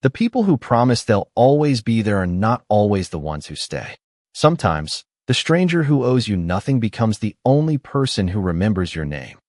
The people who promise they'll always be there are not always the ones who stay. Sometimes, the stranger who owes you nothing becomes the only person who remembers your name.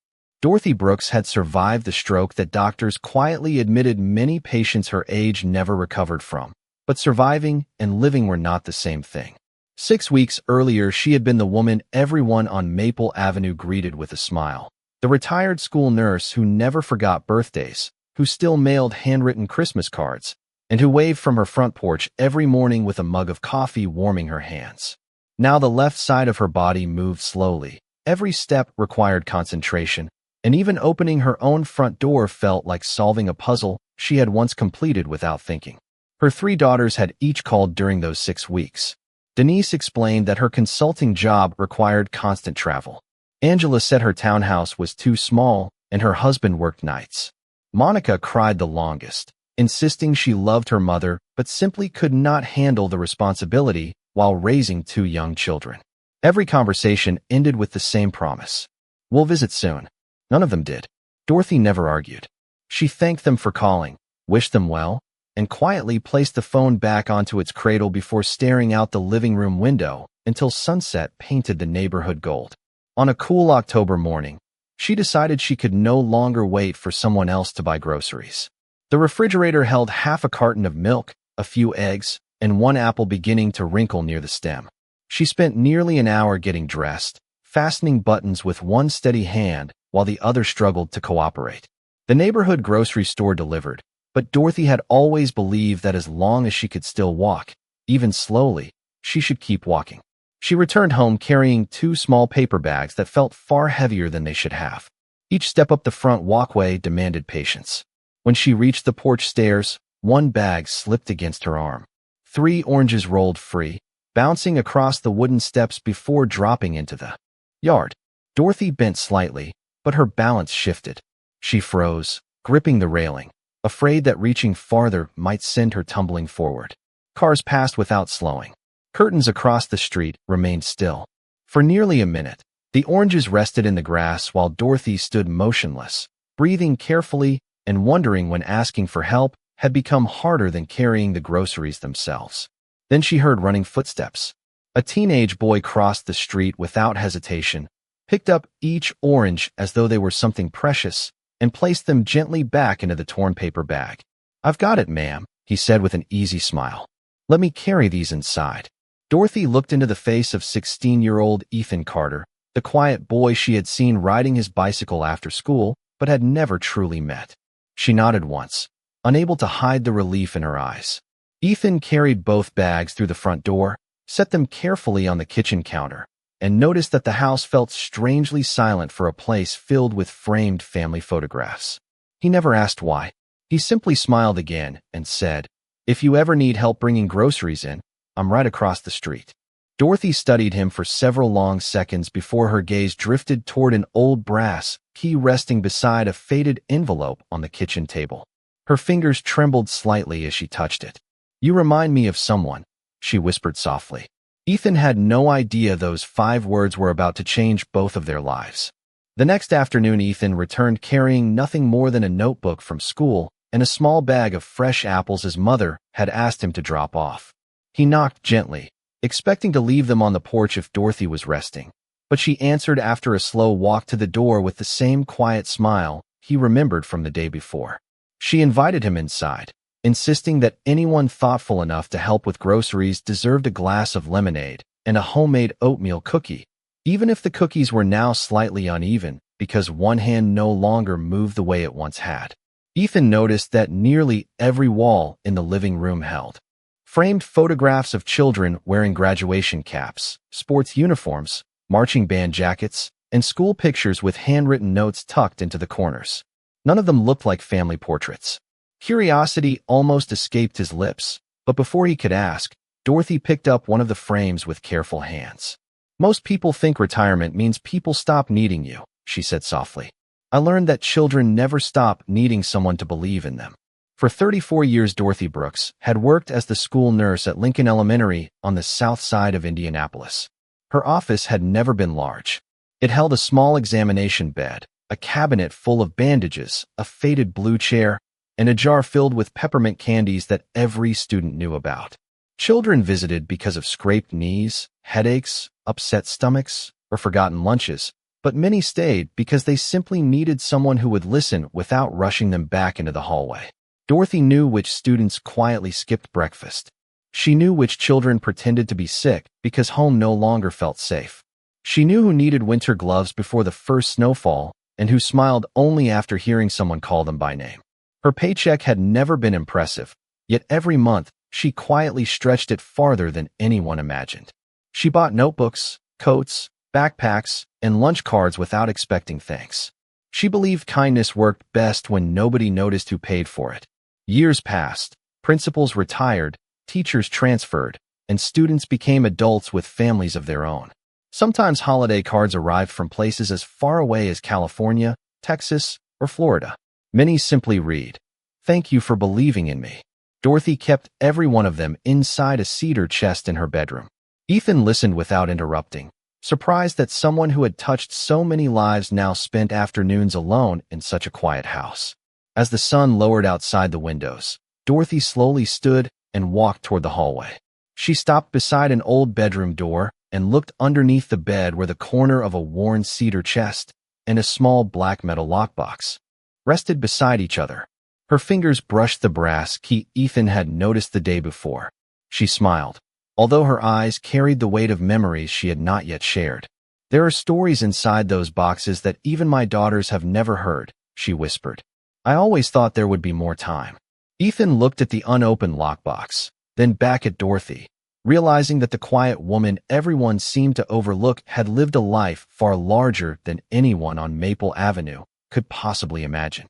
Dorothy Brooks had survived the stroke that doctors quietly admitted many patients her age never recovered from. But surviving and living were not the same thing. 6 weeks earlier, she had been the woman everyone on Maple Avenue greeted with a smile. The retired school nurse who never forgot birthdays, who still mailed handwritten Christmas cards, and who waved from her front porch every morning with a mug of coffee warming her hands. Now the left side of her body moved slowly. Every step required concentration, and even opening her own front door felt like solving a puzzle she had once completed without thinking. Her 3 daughters had each called during those 6 weeks. Denise explained that her consulting job required constant travel. Angela said her townhouse was too small and her husband worked nights. Monica cried the longest, insisting she loved her mother but simply could not handle the responsibility while raising 2 young children. Every conversation ended with the same promise. "We'll visit soon." None of them did. Dorothy never argued. She thanked them for calling, wished them well, and quietly placed the phone back onto its cradle before staring out the living room window until sunset painted the neighborhood gold. On a cool October morning, she decided she could no longer wait for someone else to buy groceries. The refrigerator held half a carton of milk, a few eggs, and 1 apple beginning to wrinkle near the stem. She spent nearly an hour getting dressed, fastening buttons with one steady hand while the other struggled to cooperate. The neighborhood grocery store delivered, but Dorothy had always believed that as long as she could still walk, even slowly, she should keep walking. She returned home carrying 2 small paper bags that felt far heavier than they should have. Each step up the front walkway demanded patience. When she reached the porch stairs, 1 bag slipped against her arm. 3 oranges rolled free, bouncing across the wooden steps before dropping into the yard. Dorothy bent slightly, but her balance shifted. She froze, gripping the railing, afraid that reaching farther might send her tumbling forward. Cars passed without slowing. Curtains across the street remained still. For nearly a minute, the oranges rested in the grass while Dorothy stood motionless, breathing carefully and wondering when asking for help had become harder than carrying the groceries themselves. Then she heard running footsteps. A teenage boy crossed the street without hesitation, picked up each orange as though they were something precious, and placed them gently back into the torn paper bag. "I've got it, ma'am," he said with an easy smile. "Let me carry these inside." Dorothy looked into the face of 16-year-old Ethan Carter, the quiet boy she had seen riding his bicycle after school, but had never truly met. She nodded once, unable to hide the relief in her eyes. Ethan carried both bags through the front door, set them carefully on the kitchen counter, and noticed that the house felt strangely silent for a place filled with framed family photographs. He never asked why. He simply smiled again and said, "If you ever need help bringing groceries in, I'm right across the street." Dorothy studied him for several long seconds before her gaze drifted toward an old brass key resting beside a faded envelope on the kitchen table. Her fingers trembled slightly as she touched it. "You remind me of someone," she whispered softly. Ethan had no idea those 5 words were about to change both of their lives. The next afternoon, Ethan returned carrying nothing more than a notebook from school and a small bag of fresh apples his mother had asked him to drop off. He knocked gently, expecting to leave them on the porch if Dorothy was resting, but she answered after a slow walk to the door with the same quiet smile he remembered from the day before. She invited him inside, insisting that anyone thoughtful enough to help with groceries deserved a glass of lemonade and a homemade oatmeal cookie, even if the cookies were now slightly uneven because one hand no longer moved the way it once had. Ethan noticed that nearly every wall in the living room held framed photographs of children wearing graduation caps, sports uniforms, marching band jackets, and school pictures with handwritten notes tucked into the corners. None of them looked like family portraits. Curiosity almost escaped his lips, but before he could ask, Dorothy picked up one of the frames with careful hands. "Most people think retirement means people stop needing you," she said softly. "I learned that children never stop needing someone to believe in them." For 34 years, Dorothy Brooks had worked as the school nurse at Lincoln Elementary on the south side of Indianapolis. Her office had never been large. It held a small examination bed, a cabinet full of bandages, a faded blue chair, and a jar filled with peppermint candies that every student knew about. Children visited because of scraped knees, headaches, upset stomachs, or forgotten lunches, but many stayed because they simply needed someone who would listen without rushing them back into the hallway. Dorothy knew which students quietly skipped breakfast. She knew which children pretended to be sick because home no longer felt safe. She knew who needed winter gloves before the first snowfall and who smiled only after hearing someone call them by name. Her paycheck had never been impressive, yet every month she quietly stretched it farther than anyone imagined. She bought notebooks, coats, backpacks, and lunch cards without expecting thanks. She believed kindness worked best when nobody noticed who paid for it. Years passed, principals retired, teachers transferred, and students became adults with families of their own. Sometimes holiday cards arrived from places as far away as California, Texas, or Florida. Many simply read, "Thank you for believing in me." Dorothy kept every one of them inside a cedar chest in her bedroom. Ethan listened without interrupting, surprised that someone who had touched so many lives now spent afternoons alone in such a quiet house. As the sun lowered outside the windows, Dorothy slowly stood and walked toward the hallway. She stopped beside an old bedroom door and looked underneath the bed where the corner of a worn cedar chest and a small black metal lockbox rested beside each other. Her fingers brushed the brass key Ethan had noticed the day before. She smiled, although her eyes carried the weight of memories she had not yet shared. "There are stories inside those boxes that even my daughters have never heard," she whispered. "I always thought there would be more time." Ethan looked at the unopened lockbox, then back at Dorothy, realizing that the quiet woman everyone seemed to overlook had lived a life far larger than anyone on Maple Avenue could possibly imagine.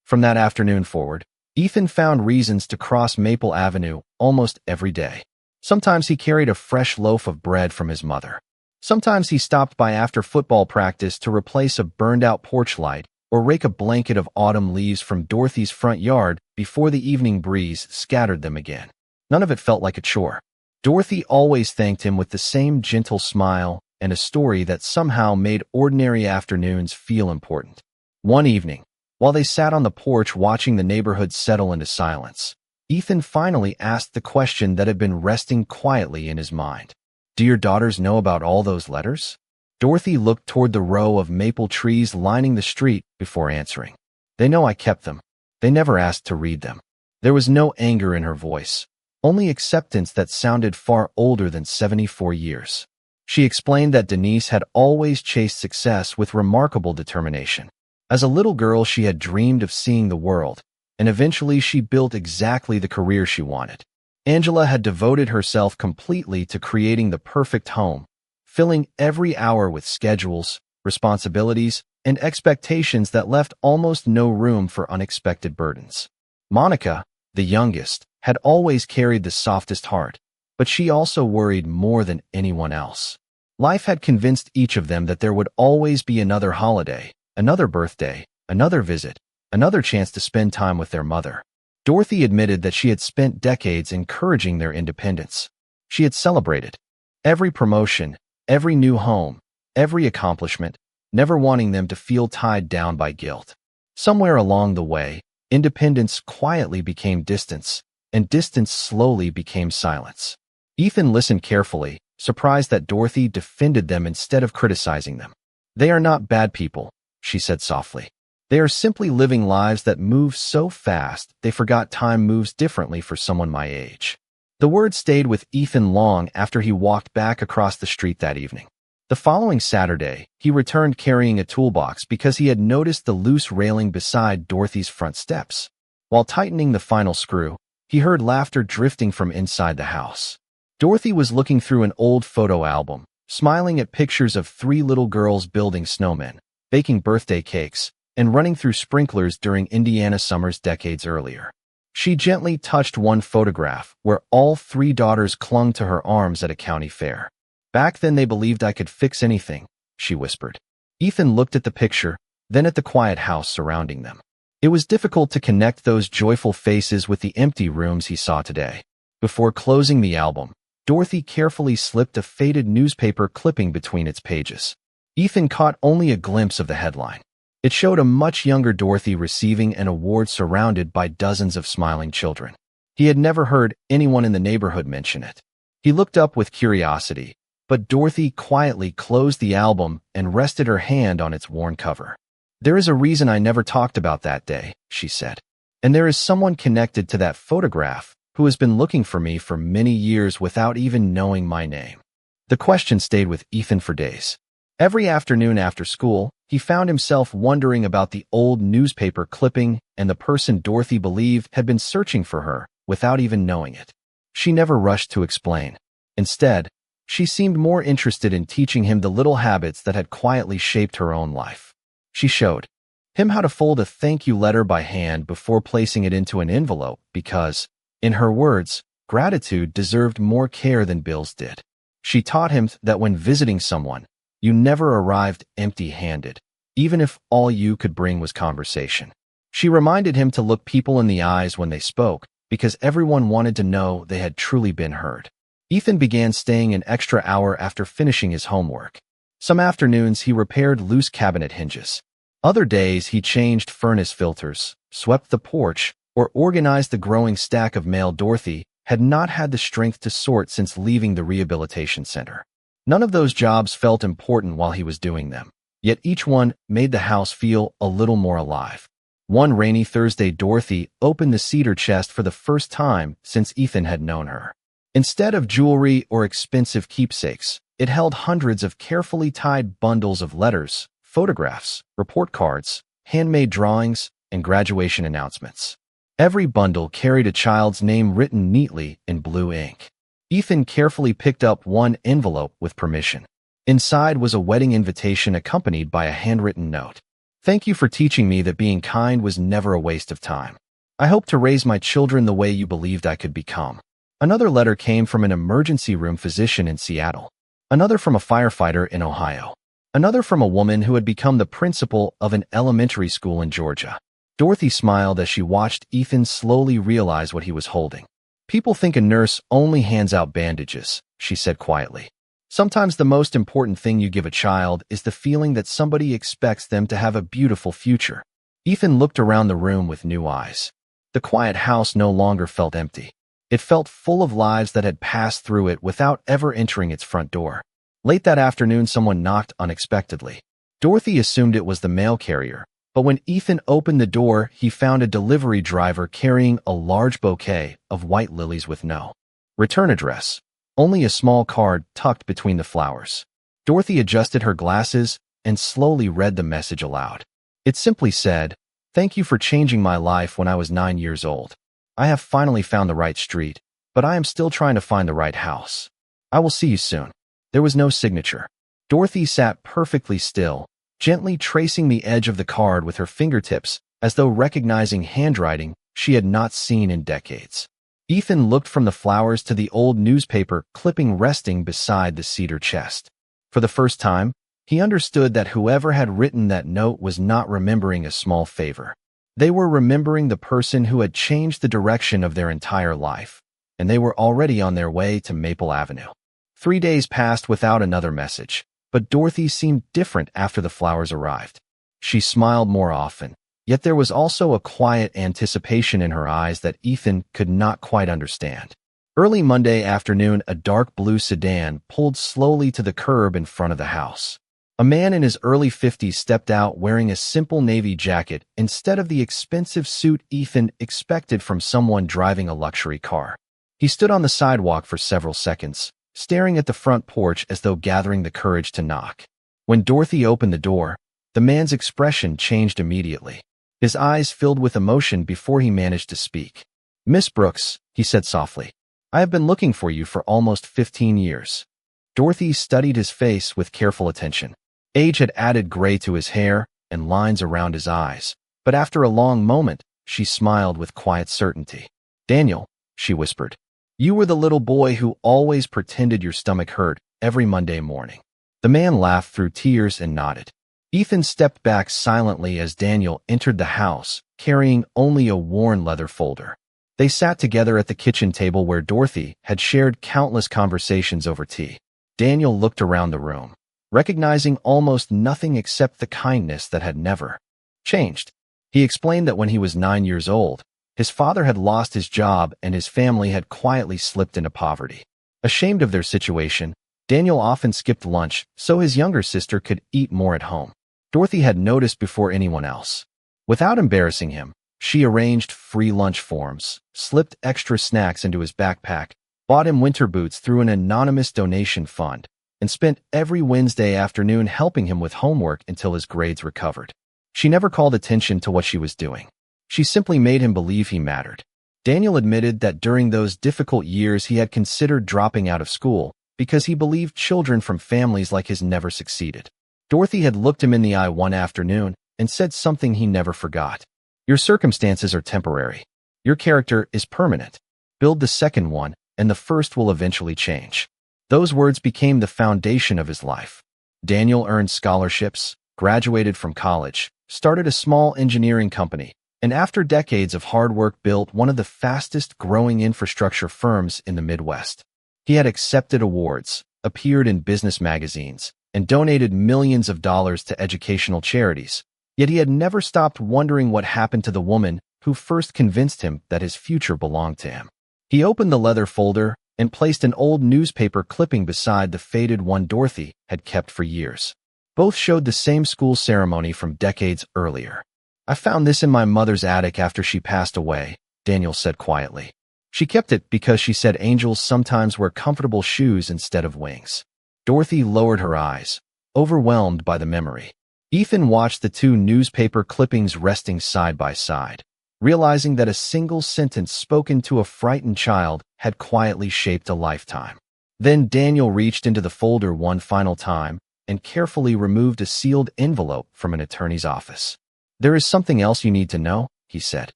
From that afternoon forward, Ethan found reasons to cross Maple Avenue almost every day. Sometimes he carried a fresh loaf of bread from his mother. Sometimes he stopped by after football practice to replace a burned-out porch light or rake a blanket of autumn leaves from Dorothy's front yard before the evening breeze scattered them again. None of it felt like a chore. Dorothy always thanked him with the same gentle smile and a story that somehow made ordinary afternoons feel important. One evening, while they sat on the porch watching the neighborhood settle into silence, Ethan finally asked the question that had been resting quietly in his mind. "Do your daughters know about all those letters?" Dorothy looked toward the row of maple trees lining the street before answering. "They know I kept them. They never asked to read them." There was no anger in her voice, only acceptance that sounded far older than 74 years. She explained that Denise had always chased success with remarkable determination. As a little girl, she had dreamed of seeing the world, and eventually she built exactly the career she wanted. Angela had devoted herself completely to creating the perfect home, filling every hour with schedules, responsibilities, and expectations that left almost no room for unexpected burdens. Monica, the youngest, had always carried the softest heart, but she also worried more than anyone else. Life had convinced each of them that there would always be another holiday, another birthday, another visit, another chance to spend time with their mother. Dorothy admitted that she had spent decades encouraging their independence. She had celebrated every promotion, every new home, every accomplishment, never wanting them to feel tied down by guilt. Somewhere along the way, independence quietly became distance, and distance slowly became silence. Ethan listened carefully, surprised that Dorothy defended them instead of criticizing them. "They are not bad people," she said softly. "They are simply living lives that move so fast they forgot time moves differently for someone my age." The word stayed with Ethan long after he walked back across the street that evening. The following Saturday, he returned carrying a toolbox because he had noticed the loose railing beside Dorothy's front steps. While tightening the final screw, he heard laughter drifting from inside the house. Dorothy was looking through an old photo album, smiling at pictures of 3 little girls building snowmen, baking birthday cakes, and running through sprinklers during Indiana summers decades earlier. She gently touched one photograph where all 3 daughters clung to her arms at a county fair. "Back then they believed I could fix anything," she whispered. Ethan looked at the picture, then at the quiet house surrounding them. It was difficult to connect those joyful faces with the empty rooms he saw today. Before closing the album, Dorothy carefully slipped a faded newspaper clipping between its pages. Ethan caught only a glimpse of the headline. It showed a much younger Dorothy receiving an award surrounded by dozens of smiling children. He had never heard anyone in the neighborhood mention it. He looked up with curiosity, but Dorothy quietly closed the album and rested her hand on its worn cover. "There is a reason I never talked about that day," she said. "And there is someone connected to that photograph who has been looking for me for many years without even knowing my name." The question stayed with Ethan for days. Every afternoon after school, he found himself wondering about the old newspaper clipping and the person Dorothy believed had been searching for her without even knowing it. She never rushed to explain. Instead, she seemed more interested in teaching him the little habits that had quietly shaped her own life. She showed him how to fold a thank you letter by hand before placing it into an envelope because, in her words, gratitude deserved more care than bills did. She taught him that when visiting someone, you never arrived empty-handed, even if all you could bring was conversation. She reminded him to look people in the eyes when they spoke, because everyone wanted to know they had truly been heard. Ethan began staying an extra hour after finishing his homework. Some afternoons he repaired loose cabinet hinges. Other days he changed furnace filters, swept the porch, or organized the growing stack of mail Dorothy had not had the strength to sort since leaving the rehabilitation center. None of those jobs felt important while he was doing them, yet each one made the house feel a little more alive. One rainy Thursday, Dorothy opened the cedar chest for the first time since Ethan had known her. Instead of jewelry or expensive keepsakes, it held hundreds of carefully tied bundles of letters, photographs, report cards, handmade drawings, and graduation announcements. Every bundle carried a child's name written neatly in blue ink. Ethan carefully picked up one envelope with permission. Inside was a wedding invitation accompanied by a handwritten note. "Thank you for teaching me that being kind was never a waste of time. I hope to raise my children the way you believed I could become." Another letter came from an emergency room physician in Seattle. Another from a firefighter in Ohio. Another from a woman who had become the principal of an elementary school in Georgia. Dorothy smiled as she watched Ethan slowly realize what he was holding. "People think a nurse only hands out bandages," she said quietly. "Sometimes the most important thing you give a child is the feeling that somebody expects them to have a beautiful future." Ethan looked around the room with new eyes. The quiet house no longer felt empty. It felt full of lives that had passed through it without ever entering its front door. Late that afternoon, someone knocked unexpectedly. Dorothy assumed it was the mail carrier, but when Ethan opened the door, he found a delivery driver carrying a large bouquet of white lilies with no return address, only a small card tucked between the flowers. Dorothy adjusted her glasses and slowly read the message aloud. It simply said, "Thank you for changing my life when I was 9 years old. I have finally found the right street, but I am still trying to find the right house. I will see you soon." There was no signature. Dorothy sat perfectly still, gently tracing the edge of the card with her fingertips, as though recognizing handwriting she had not seen in decades. Ethan looked from the flowers to the old newspaper clipping resting beside the cedar chest. For the first time, he understood that whoever had written that note was not remembering a small favor. They were remembering the person who had changed the direction of their entire life, and they were already on their way to Maple Avenue. 3 days passed without another message, but Dorothy seemed different after the flowers arrived. She smiled more often, yet there was also a quiet anticipation in her eyes that Ethan could not quite understand. Early Monday afternoon, a dark blue sedan pulled slowly to the curb in front of the house. A man in his early 50s stepped out wearing a simple navy jacket instead of the expensive suit Ethan expected from someone driving a luxury car. He stood on the sidewalk for several seconds, staring at the front porch as though gathering the courage to knock. When Dorothy opened the door, the man's expression changed immediately. His eyes filled with emotion before he managed to speak. "Miss Brooks," he said softly, "I have been looking for you for almost 15 years. Dorothy studied his face with careful attention. Age had added gray to his hair and lines around his eyes, but after a long moment, she smiled with quiet certainty. "Daniel," she whispered, "you were the little boy who always pretended your stomach hurt every Monday morning." The man laughed through tears and nodded. Ethan stepped back silently as Daniel entered the house, carrying only a worn leather folder. They sat together at the kitchen table where Dorothy had shared countless conversations over tea. Daniel looked around the room, recognizing almost nothing except the kindness that had never changed. He explained that when he was 9 years old, his father had lost his job and his family had quietly slipped into poverty. Ashamed of their situation, Daniel often skipped lunch so his younger sister could eat more at home. Dorothy had noticed before anyone else. Without embarrassing him, she arranged free lunch forms, slipped extra snacks into his backpack, bought him winter boots through an anonymous donation fund, and spent every Wednesday afternoon helping him with homework until his grades recovered. She never called attention to what she was doing. She simply made him believe he mattered. Daniel admitted that during those difficult years he had considered dropping out of school because he believed children from families like his never succeeded. Dorothy had looked him in the eye one afternoon and said something he never forgot. "Your circumstances are temporary. Your character is permanent. Build the second one, and the first will eventually change." Those words became the foundation of his life. Daniel earned scholarships, graduated from college, started a small engineering company, and after decades of hard work built one of the fastest-growing infrastructure firms in the Midwest. He had accepted awards, appeared in business magazines, and donated millions of dollars to educational charities, yet he had never stopped wondering what happened to the woman who first convinced him that his future belonged to him. He opened the leather folder and placed an old newspaper clipping beside the faded one Dorothy had kept for years. Both showed the same school ceremony from decades earlier. "I found this in my mother's attic after she passed away," Daniel said quietly. She kept it because she said angels sometimes wear comfortable shoes instead of wings. Dorothy lowered her eyes, overwhelmed by the memory. Ethan watched the two newspaper clippings resting side by side, realizing that a single sentence spoken to a frightened child had quietly shaped a lifetime. Then Daniel reached into the folder one final time and carefully removed a sealed envelope from an attorney's office. "There is something else you need to know," he said,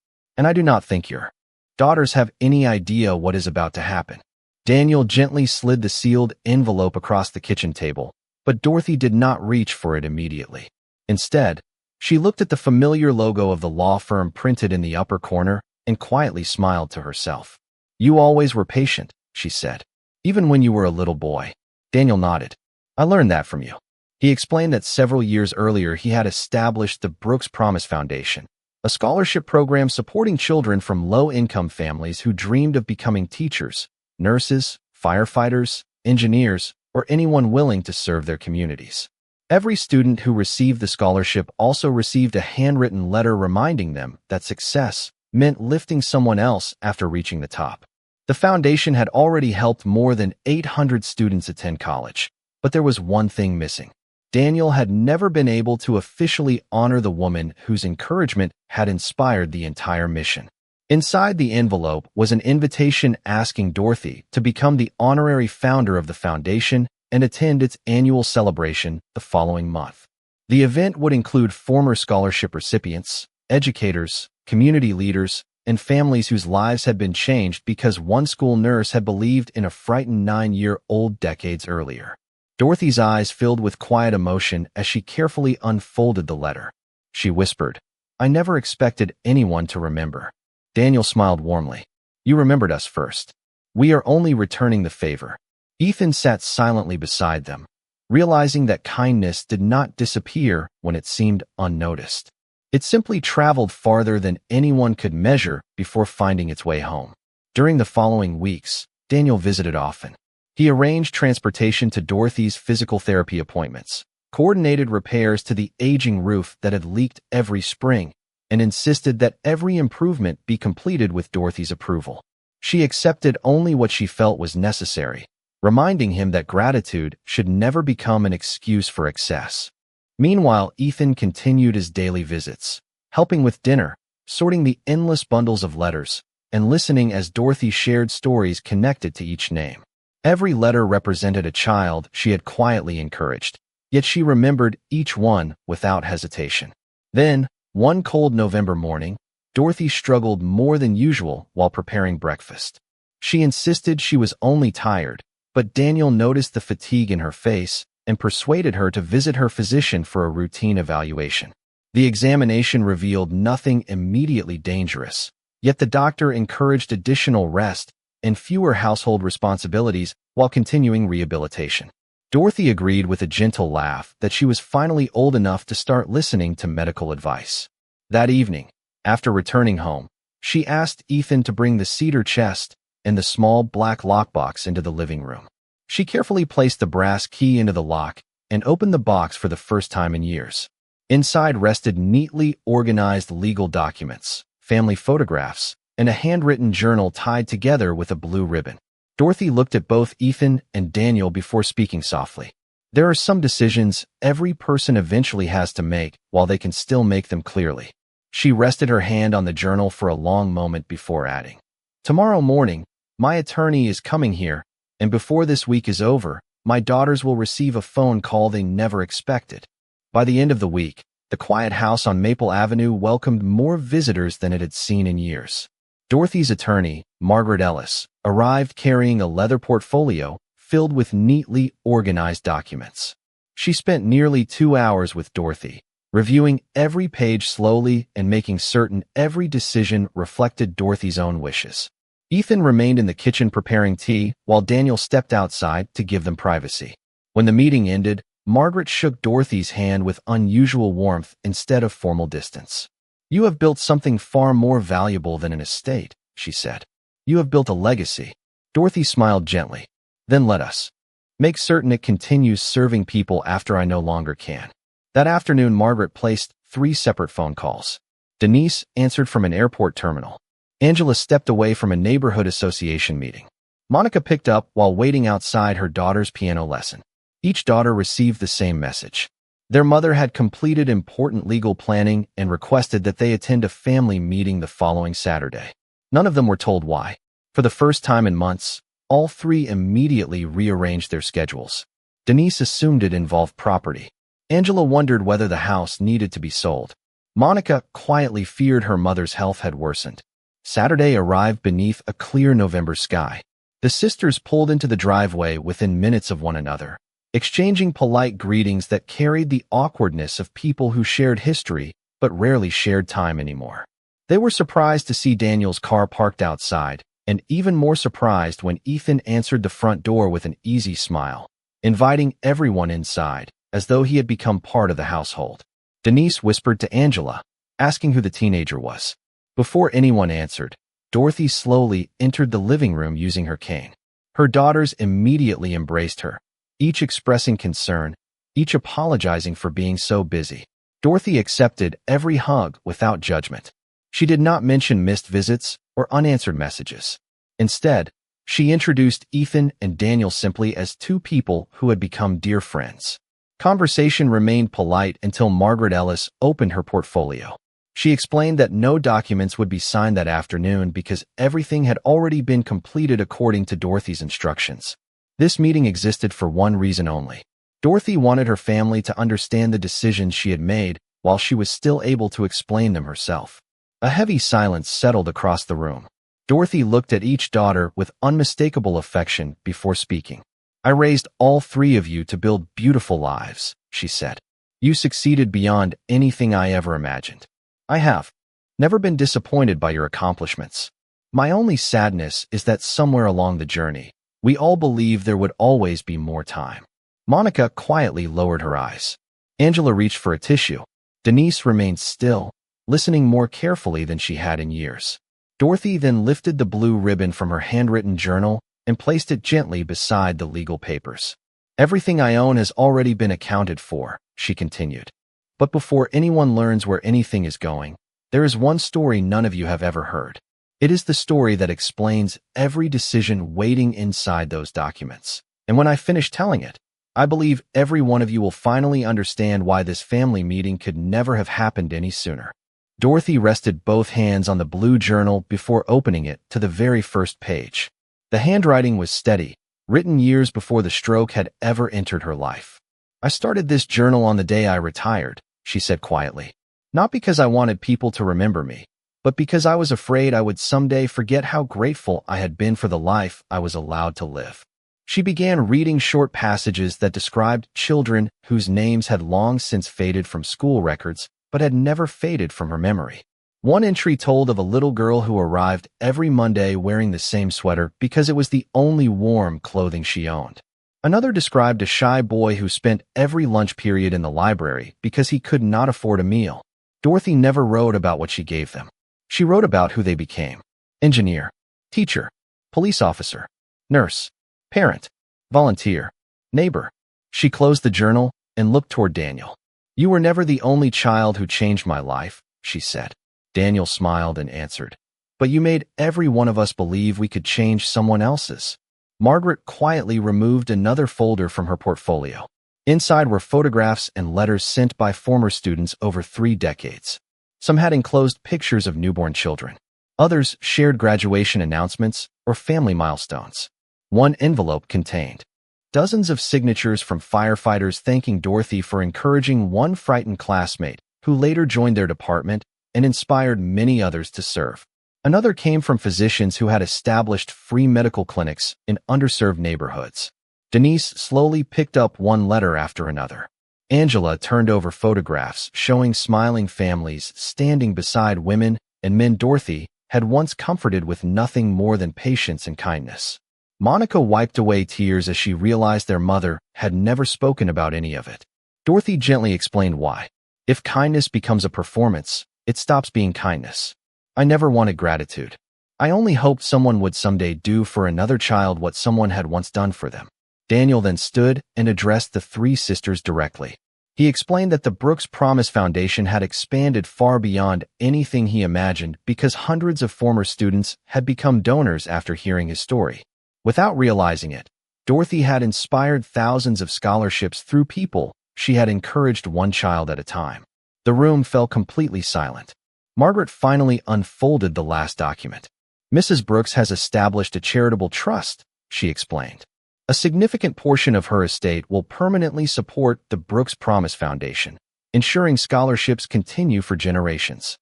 "and I do not think your daughters have any idea what is about to happen." Daniel gently slid the sealed envelope across the kitchen table, but Dorothy did not reach for it immediately. Instead, she looked at the familiar logo of the law firm printed in the upper corner and quietly smiled to herself. "You always were patient," she said, "even when you were a little boy." Daniel nodded. "I learned that from you." He explained that several years earlier he had established the Brooks Promise Foundation, a scholarship program supporting children from low-income families who dreamed of becoming teachers, nurses, firefighters, engineers, or anyone willing to serve their communities. Every student who received the scholarship also received a handwritten letter reminding them that success meant lifting someone else after reaching the top. The foundation had already helped more than 800 students attend college, but there was one thing missing. Daniel had never been able to officially honor the woman whose encouragement had inspired the entire mission. Inside the envelope was an invitation asking Dorothy to become the honorary founder of the foundation and attend its annual celebration the following month. The event would include former scholarship recipients, educators, community leaders, and families whose lives had been changed because one school nurse had believed in a frightened 9-year-old decades earlier. Dorothy's eyes filled with quiet emotion as she carefully unfolded the letter. She whispered, "I never expected anyone to remember." Daniel smiled warmly. "You remembered us first. We are only returning the favor." Ethan sat silently beside them, realizing that kindness did not disappear when it seemed unnoticed. It simply traveled farther than anyone could measure before finding its way home. During the following weeks, Daniel visited often. He arranged transportation to Dorothy's physical therapy appointments, coordinated repairs to the aging roof that had leaked every spring, and insisted that every improvement be completed with Dorothy's approval. She accepted only what she felt was necessary, reminding him that gratitude should never become an excuse for excess. Meanwhile, Ethan continued his daily visits, helping with dinner, sorting the endless bundles of letters, and listening as Dorothy shared stories connected to each name. Every letter represented a child she had quietly encouraged, yet she remembered each one without hesitation. Then, one cold November morning, Dorothy struggled more than usual while preparing breakfast. She insisted she was only tired, but Daniel noticed the fatigue in her face and persuaded her to visit her physician for a routine evaluation. The examination revealed nothing immediately dangerous, yet the doctor encouraged additional rest and fewer household responsibilities while continuing rehabilitation. Dorothy agreed with a gentle laugh that she was finally old enough to start listening to medical advice. That evening, after returning home, she asked Ethan to bring the cedar chest and the small black lockbox into the living room. She carefully placed the brass key into the lock and opened the box for the first time in years. Inside rested neatly organized legal documents, family photographs, and a handwritten journal tied together with a blue ribbon. Dorothy looked at both Ethan and Daniel before speaking softly. There are some decisions every person eventually has to make while they can still make them clearly. She rested her hand on the journal for a long moment before adding, "Tomorrow morning, my attorney is coming here, and before this week is over, my daughters will receive a phone call they never expected." By the end of the week, the quiet house on Maple Avenue welcomed more visitors than it had seen in years. Dorothy's attorney, Margaret Ellis, arrived carrying a leather portfolio filled with neatly organized documents. She spent nearly 2 hours with Dorothy, reviewing every page slowly and making certain every decision reflected Dorothy's own wishes. Ethan remained in the kitchen preparing tea while Daniel stepped outside to give them privacy. When the meeting ended, Margaret shook Dorothy's hand with unusual warmth instead of formal distance. "You have built something far more valuable than an estate," she said. "You have built a legacy." Dorothy smiled gently. "Then let us make certain it continues serving people after I no longer can." That afternoon, Margaret placed 3 separate phone calls. Denise answered from an airport terminal. Angela stepped away from a neighborhood association meeting. Monica picked up while waiting outside her daughter's piano lesson. Each daughter received the same message. Their mother had completed important legal planning and requested that they attend a family meeting the following Saturday. None of them were told why. For the first time in months, all 3 immediately rearranged their schedules. Denise assumed it involved property. Angela wondered whether the house needed to be sold. Monica quietly feared her mother's health had worsened. Saturday arrived beneath a clear November sky. The sisters pulled into the driveway within minutes of one another, exchanging polite greetings that carried the awkwardness of people who shared history but rarely shared time anymore. They were surprised to see Daniel's car parked outside, and even more surprised when Ethan answered the front door with an easy smile, inviting everyone inside, as though he had become part of the household. Denise whispered to Angela, asking who the teenager was. Before anyone answered, Dorothy slowly entered the living room using her cane. Her daughters immediately embraced her, each expressing concern, each apologizing for being so busy. Dorothy accepted every hug without judgment. She did not mention missed visits or unanswered messages. Instead, she introduced Ethan and Daniel simply as 2 people who had become dear friends. Conversation remained polite until Margaret Ellis opened her portfolio. She explained that no documents would be signed that afternoon because everything had already been completed according to Dorothy's instructions. This meeting existed for one reason only. Dorothy wanted her family to understand the decisions she had made while she was still able to explain them herself. A heavy silence settled across the room. Dorothy looked at each daughter with unmistakable affection before speaking. "I raised all 3 of you to build beautiful lives," she said. "You succeeded beyond anything I ever imagined. I have never been disappointed by your accomplishments. My only sadness is that somewhere along the journey, we all believed there would always be more time." Monica quietly lowered her eyes. Angela reached for a tissue. Denise remained still, listening more carefully than she had in years. Dorothy then lifted the blue ribbon from her handwritten journal and placed it gently beside the legal papers. "Everything I own has already been accounted for," she continued. "But before anyone learns where anything is going, there is one story none of you have ever heard. It is the story that explains every decision waiting inside those documents. And when I finish telling it, I believe every one of you will finally understand why this family meeting could never have happened any sooner." Dorothy rested both hands on the blue journal before opening it to the very first page. The handwriting was steady, written years before the stroke had ever entered her life. "I started this journal on the day I retired," she said quietly. "Not because I wanted people to remember me, but because I was afraid I would someday forget how grateful I had been for the life I was allowed to live." She began reading short passages that described children whose names had long since faded from school records but had never faded from her memory. One entry told of a little girl who arrived every Monday wearing the same sweater because it was the only warm clothing she owned. Another described a shy boy who spent every lunch period in the library because he could not afford a meal. Dorothy never wrote about what she gave them. She wrote about who they became. Engineer, teacher, police officer, nurse, parent, volunteer, neighbor. She closed the journal and looked toward Daniel. "You were never the only child who changed my life," she said. Daniel smiled and answered, "But you made every one of us believe we could change someone else's." Margaret quietly removed another folder from her portfolio. Inside were photographs and letters sent by former students over 3 decades. Some had enclosed pictures of newborn children. Others shared graduation announcements or family milestones. One envelope contained dozens of signatures from firefighters thanking Dorothy for encouraging one frightened classmate who later joined their department and inspired many others to serve. Another came from physicians who had established free medical clinics in underserved neighborhoods. Denise slowly picked up one letter after another. Angela turned over photographs showing smiling families standing beside women and men Dorothy had once comforted with nothing more than patience and kindness. Monica wiped away tears as she realized their mother had never spoken about any of it. Dorothy gently explained why. If kindness becomes a performance, it stops being kindness. "I never wanted gratitude. I only hoped someone would someday do for another child what someone had once done for them." Daniel then stood and addressed the 3 sisters directly. He explained that the Brooks Promise Foundation had expanded far beyond anything he imagined because hundreds of former students had become donors after hearing his story. Without realizing it, Dorothy had inspired thousands of scholarships through people she had encouraged one child at a time. The room fell completely silent. Margaret finally unfolded the last document. "Mrs. Brooks has established a charitable trust," she explained. "A significant portion of her estate will permanently support the Brooks Promise Foundation, ensuring scholarships continue for generations."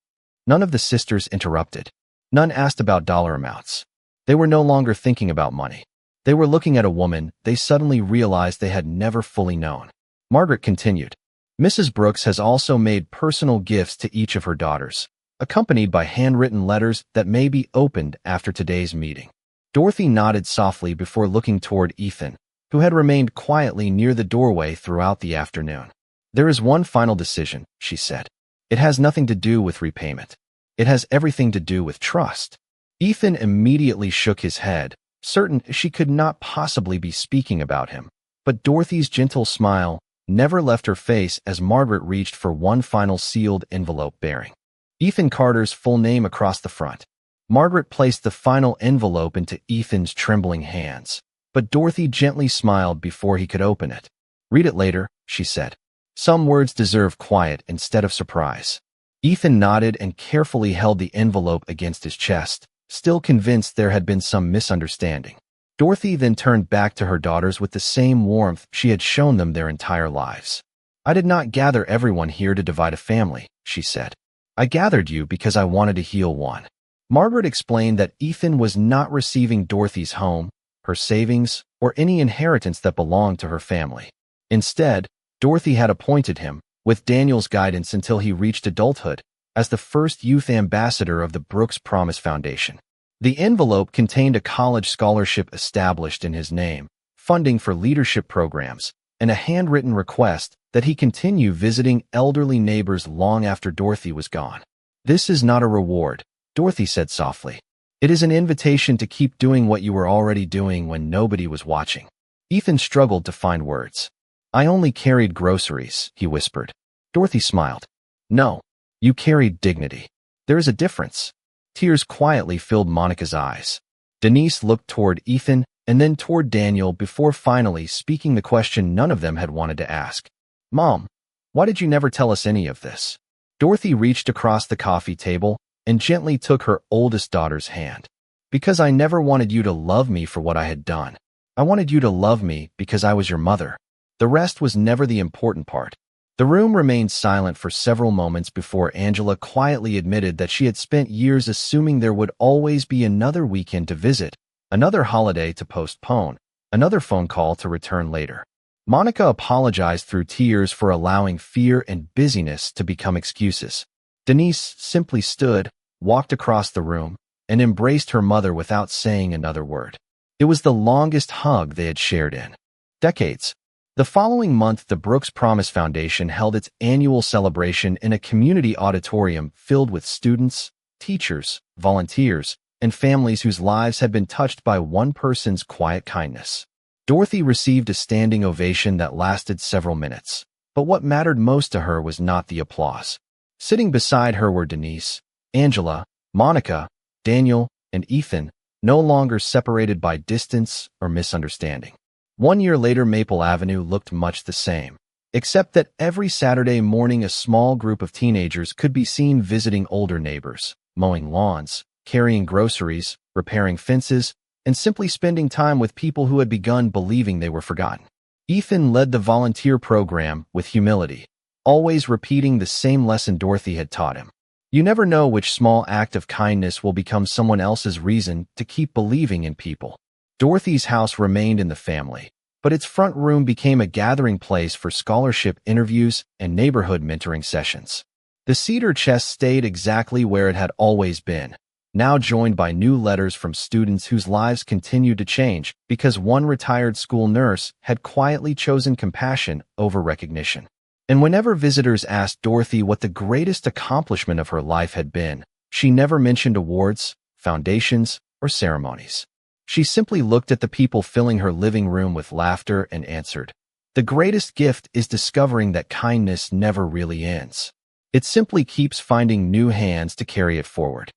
None of the sisters interrupted. None asked about dollar amounts. They were no longer thinking about money. They were looking at a woman they suddenly realized they had never fully known. Margaret continued, "Mrs. Brooks has also made personal gifts to each of her daughters, accompanied by handwritten letters that may be opened after today's meeting." Dorothy nodded softly before looking toward Ethan, who had remained quietly near the doorway throughout the afternoon. "There is one final decision," she said. "It has nothing to do with repayment. It has everything to do with trust." Ethan immediately shook his head, certain she could not possibly be speaking about him, but Dorothy's gentle smile never left her face as Margaret reached for one final sealed envelope bearing Ethan Carter's full name across the front. Margaret placed the final envelope into Ethan's trembling hands, but Dorothy gently smiled before he could open it. "Read it later," she said. "Some words deserve quiet instead of surprise." Ethan nodded and carefully held the envelope against his chest, still convinced there had been some misunderstanding. Dorothy then turned back to her daughters with the same warmth she had shown them their entire lives. "I did not gather everyone here to divide a family," she said. "I gathered you because I wanted to heal one." Margaret explained that Ethan was not receiving Dorothy's home, her savings, or any inheritance that belonged to her family. Instead, Dorothy had appointed him, with Daniel's guidance until he reached adulthood, as the first youth ambassador of the Brooks Promise Foundation. The envelope contained a college scholarship established in his name, funding for leadership programs, and a handwritten request that he continue visiting elderly neighbors long after Dorothy was gone. "This is not a reward," Dorothy said softly. "It is an invitation to keep doing what you were already doing when nobody was watching." Ethan struggled to find words. "I only carried groceries," he whispered. Dorothy smiled. "No, you carried dignity. There is a difference." Tears quietly filled Monica's eyes. Denise looked toward Ethan and then toward Daniel before finally speaking the question none of them had wanted to ask. "Mom, why did you never tell us any of this?" Dorothy reached across the coffee table and gently took her oldest daughter's hand. "Because I never wanted you to love me for what I had done. I wanted you to love me because I was your mother. The rest was never the important part." The room remained silent for several moments before Angela quietly admitted that she had spent years assuming there would always be another weekend to visit, another holiday to postpone, another phone call to return later. Monica apologized through tears for allowing fear and busyness to become excuses. Denise simply stood, walked across the room, and embraced her mother without saying another word. It was the longest hug they had shared in decades. The following month, the Brooks Promise Foundation held its annual celebration in a community auditorium filled with students, teachers, volunteers, and families whose lives had been touched by one person's quiet kindness. Dorothy received a standing ovation that lasted several minutes, but what mattered most to her was not the applause. Sitting beside her were Denise, Angela, Monica, Daniel, and Ethan, no longer separated by distance or misunderstanding. 1 year later, Maple Avenue looked much the same, except that every Saturday morning a small group of teenagers could be seen visiting older neighbors, mowing lawns, carrying groceries, repairing fences, and simply spending time with people who had begun believing they were forgotten. Ethan led the volunteer program with humility, always repeating the same lesson Dorothy had taught him. You never know which small act of kindness will become someone else's reason to keep believing in people. Dorothy's house remained in the family, but its front room became a gathering place for scholarship interviews and neighborhood mentoring sessions. The cedar chest stayed exactly where it had always been, now joined by new letters from students whose lives continued to change because one retired school nurse had quietly chosen compassion over recognition. And whenever visitors asked Dorothy what the greatest accomplishment of her life had been, she never mentioned awards, foundations, or ceremonies. She simply looked at the people filling her living room with laughter and answered, "The greatest gift is discovering that kindness never really ends. It simply keeps finding new hands to carry it forward."